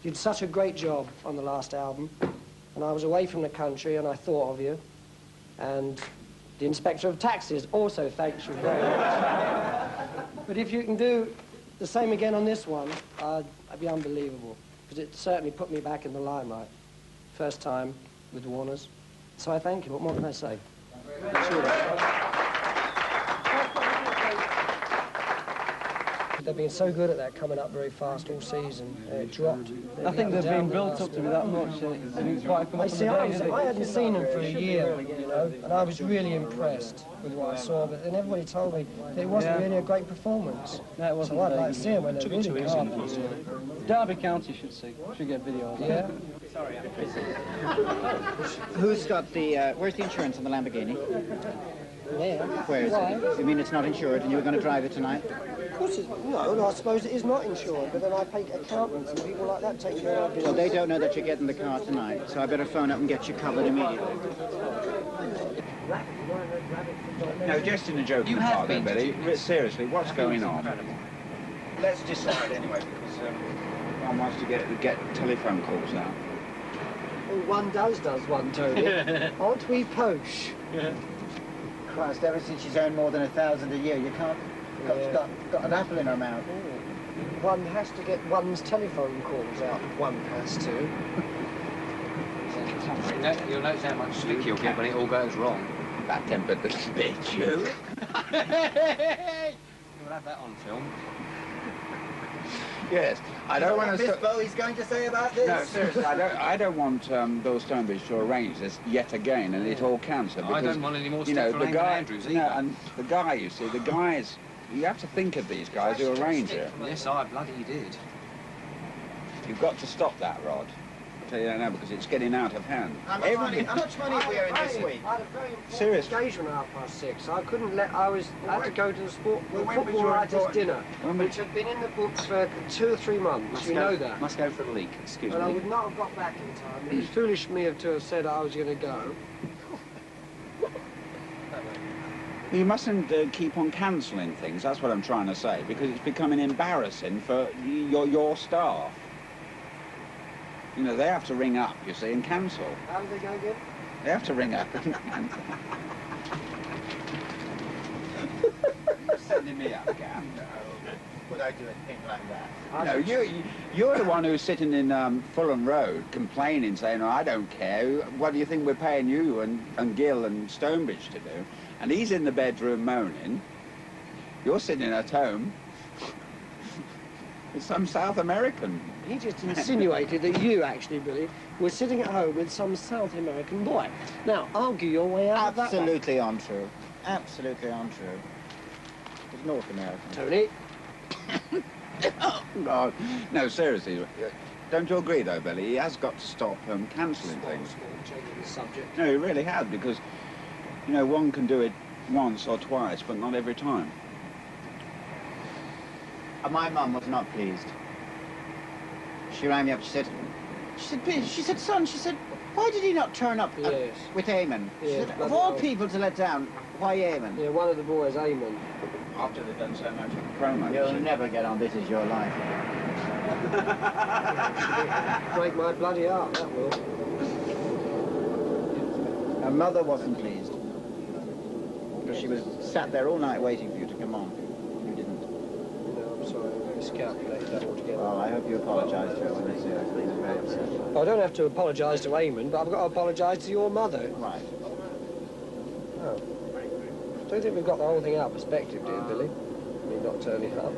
did such a great job on the last album, and I was away from the country and I thought of you, and the Inspector of Taxes also thanks you very much. But if you can do the same again on this one, that'd be unbelievable, because it certainly put me back in the limelight. First time with Warner's. So I thank you. What more can I say? They've been so good at that, coming up very fast all season. It dropped. I think they've been built up to be that much. I hadn't seen them for a year, you know, and I was really impressed with what I saw. But then everybody told me that it wasn't really a great performance. No, it wasn't. So I'd like to see them when they're really carpets. Derby County should get video of that. Yeah. Sorry, I'm busy. Who's got the, where's the insurance on the Lamborghini? Where? Where is it? You mean it's not insured and you were going to drive it tonight? Of course it's, no, I suppose it is not insured, but then I pay accountants and people like that take care of it. Well, they don't know that you're getting the car tonight, so I better phone up and get you covered immediately. No, just in a joking part though, Billy. Seriously, what's going on? Let's decide anyway, because one wants to get telephone calls out. Well, one does one, Tony. Aren't we posh? Yeah. Christ, ever since she's earned more than 1,000 a year, you can't... Got an apple in her mouth. One has to get one's telephone calls out. One has to. You'll notice how much stick you'll get when it all goes wrong. Bad-tempered little bitch, you. You'll have that on film. Yes, I don't want to... Miss Bowie's going to say about this? No, seriously, I don't want Bill Stonebridge to arrange this yet again and it all cancel. I don't want any more stuff for Andrews either. No, and the guy, you see, the guys... You have to think of these guys who arrange it. Yes, I bloody did. You've got to stop that, Rod. I'll tell you that now, because it's getting out of hand. How much money are we earning this week? I had a very important Seriously? engagement at 6:30. I couldn't let... I had to go to the football writers' dinner, which had been in the books for 2 or 3 months. You know that. Must go for a leak, excuse me. And I would not have got back in time. It was foolish of me to have said I was going to go. You mustn't keep on cancelling things, that's what I'm trying to say, because it's becoming embarrassing for your staff. You know, they have to ring up, you see, and cancel. How do they go again? They have to ring up and... You're sending me up, Gam. No. Would I do a thing like that? No, you're the one who's sitting in Fulham Road complaining, saying, oh, I don't care. What do you think we're paying you and Gill and Stonebridge to do? And he's in the bedroom moaning. You're sitting at home with some South American. He just insinuated that you, actually, Billy, were sitting at home with some South American boy. Now, argue your way out of that. Absolutely untrue. Absolutely untrue. It's North American. Tony? Oh, God. No, seriously. Don't you agree, though, Billy? He has got to stop cancelling things. Changing the subject. No, he really has, because, you know, one can do it once or twice, but not every time. My mum was not pleased. She rang me up, she said, son, why did he not turn up with Eamon? She said, of all people to let down, why Eamon? Yeah, one of the boys, Eamon. After they've done so much promo. You'll never get on This Is Your Life. Break my bloody heart, that will. Her mother wasn't pleased. Because she was sat there all night waiting for you to come on. You didn't. No, I'm sorry, I miscalculated that altogether. Well, I hope you apologise to her when you see her. She's very upset. Well, I don't have to apologise to Eamon, but I've got to apologise to your mother. Right. Oh. I don't think we've got the whole thing out of perspective, dear Billy. I mean, not turning up.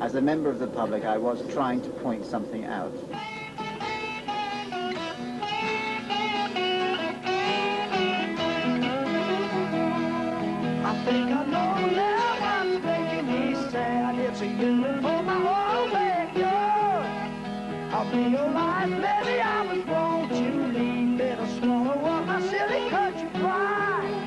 As a member of the public, I was trying to point something out. I think I know now what's making me sad. It's a yearning for my old backyard. I'll be your life, maybe I was wrong to leave. Better swallow up my silly country pride.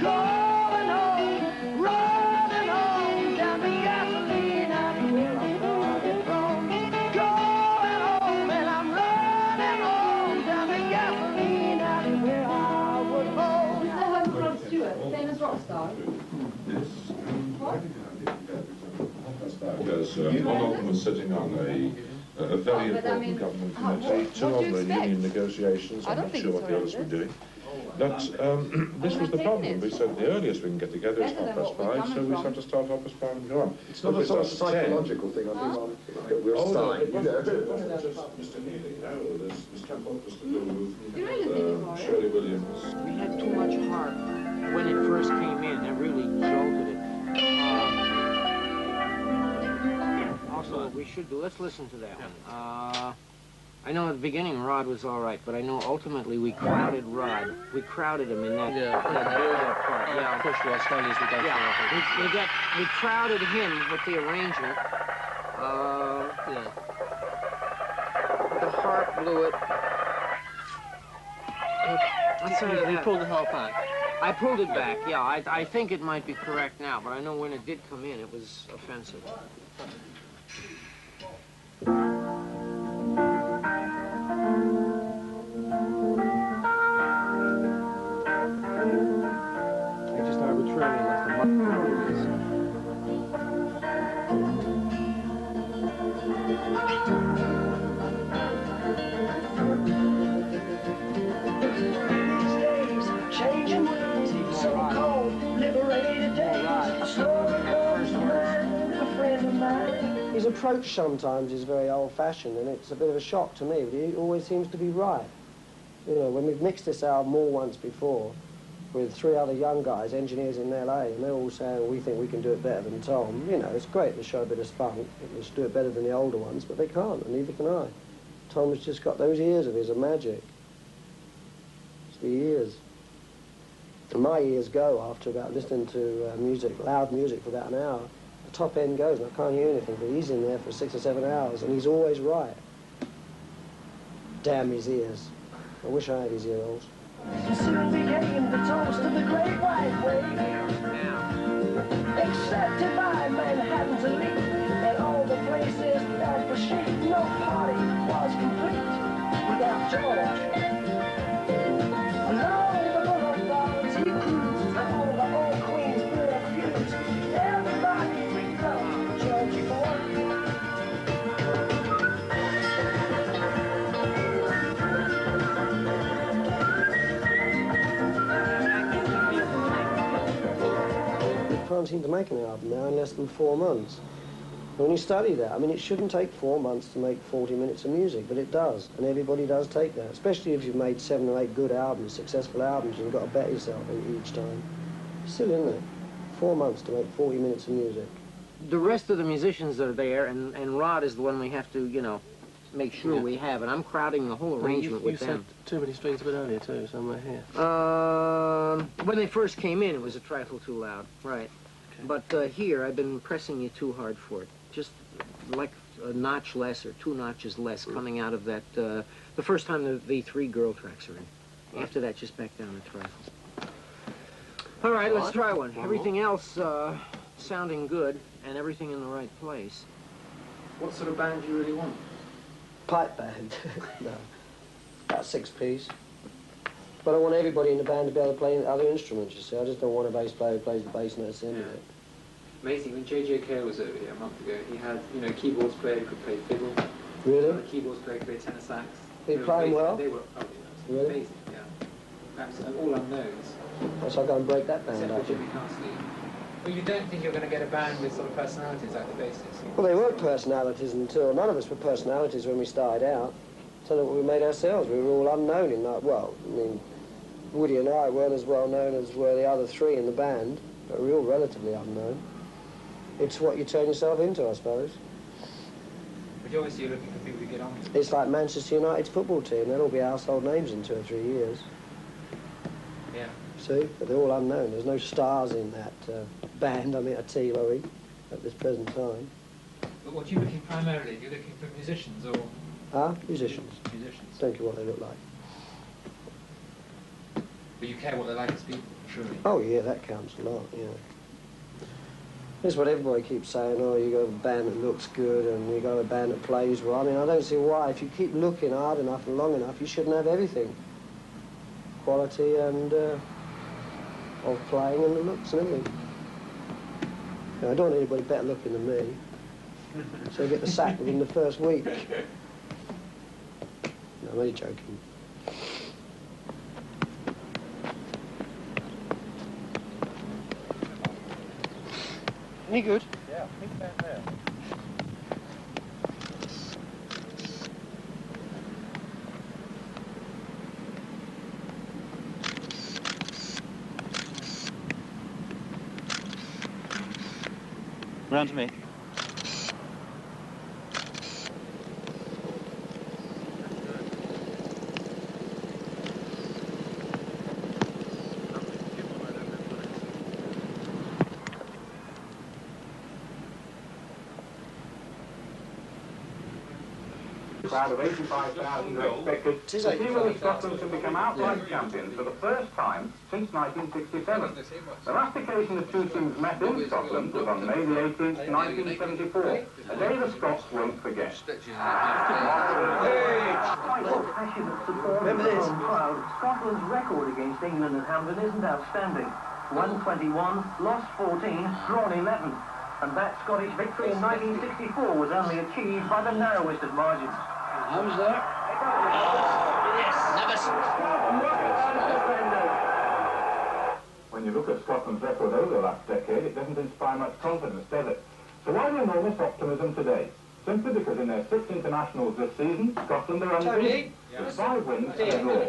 Going home, running home, down the gasoline, that's where I started from. Going home and I'm running home, down the gasoline, that's where I was home. Is the home for Rod Stewart, same as Rockstar? Yes. What? Because one of them was sitting on a very important government committee to on the union negotiations. I'm not sure what the others were doing. But this was the problem. We said the earliest we can get together is 5:30, so we had to start 5:30 and go on. It's not a sort of psychological thing, I think, that we're starting. Mr. Neely, no, there's Temple, Mr. Gould, Shirley Williams. We had too much heart when it first came in. That really jolted it. Also, we should do, let's listen to that one. I know at the beginning Rod was all right, but I know ultimately we crowded Rod. We crowded him in that build-up part. Yeah, push Rod slowly as we go through. We crowded him with the arrangement. The harp blew it. You pulled the harp back. I pulled it back. Yeah, I think it might be correct now, but I know when it did come in, it was offensive. His approach sometimes is very old-fashioned, and it's a bit of a shock to me, but he always seems to be right. You know, when we've mixed this album all once before with 3 other young guys, engineers in LA, and they're all saying, well, we think we can do it better than Tom. You know, it's great to show a bit of spunk. Let's do it better than the older ones, but they can't, and neither can I. Tom's just got those ears of his of magic. It's the ears. And my ears go after about listening to music, loud music for about an hour. The top end goes and I can't hear anything, but he's in there for 6 or 7 hours and he's always right. Damn his ears. I wish I had his ear holes. Soon became the toast of the great white wave, accepted by Manhattan's elite, and all the places that for sheep. No party was complete without George. Along the boulevards he cruised, all the old Queensboro feuds. Everybody loved Georgie Ford. Can't seem to make an album now in less than 4 months. When you study that, I mean, it shouldn't take 4 months to make 40 minutes of music, but it does, and everybody does take that, especially if you've made 7 or 8 good albums, successful albums, and you've got to bet yourself each time. Still, isn't it? 4 months to make 40 minutes of music. The rest of the musicians are there, and Rod is the one we have to, you know, make sure we have, and I'm crowding the whole arrangement with them. You said too many strings a bit earlier, too, somewhere here. When they first came in, it was a trifle too loud, right. Okay. But here, I've been pressing you too hard for it. Just like a notch less or 2 notches less coming out of that, the first time the 3 girl tracks are in. Right. After that, just back down a trifle. All right, let's try one. Everything else sounding good and everything in the right place. What sort of band do you really want? Pipe band. No. About 6-piece. But I want everybody in the band to be able to play other instruments, you see. I just don't want a bass player who plays the bass and that's the end of it. Amazing, when J.J. Cale was over here a month ago, he had, you know, keyboards player who could play fiddle. Really? A keyboards player could play tenor sax. They play well? They were, really? Amazing, yeah. Perhaps all unknowns. So I'll go and break that band Except up. for Jimmy Castley. Well, you don't think you're going to get a band with sort of personalities like the bassist? Well, they weren't personalities until... None of us were personalities when we started out. So that we made ourselves. We were all unknown in that... Well, I mean, Woody and I weren't as well known as were the other 3 in the band, but we were all relatively unknown. It's what you turn yourself into, I suppose. But obviously you're looking for people to get on with. It's like Manchester United's football team. They'll all be household names in 2 or 3 years. Yeah. See? But they're all unknown. There's no stars in that band, I mean, at T-Lorry, at this present time. But what are you looking primarily? You're looking for musicians or...? Musicians. Musicians. Don't care what they look like. But you care what they like as people, surely? Oh, yeah, that counts a lot, yeah. That's what everybody keeps saying, oh, you got a band that looks good and you got a band that plays well. I mean, I don't see why. If you keep looking hard enough and long enough, you shouldn't have everything. Quality and of playing and the looks and everything. You know, I don't want anybody better looking than me. So I get the sack within the first week. No, I'm only joking. Any good? Yeah, I think down there. Round to me. Crowd of 85,000 are expected to see whether Scotland can become outright champions for the first time since 1967. The last occasion the two teams met in Scotland was on May the 18th, 1974, a day the Scots won't forget. Remember this? Scotland's record against England at Hampden isn't outstanding. 121, lost 14, drawn 11. And that Scottish victory in 1964 was only achieved by the narrowest of margins. How was that? When you look at Scotland's record over the last decade, it doesn't inspire much confidence, does it? So why the enormous optimism today? Simply because in their 6 internationals this season, Scotland are unbeaten, with 5 wins and a draw.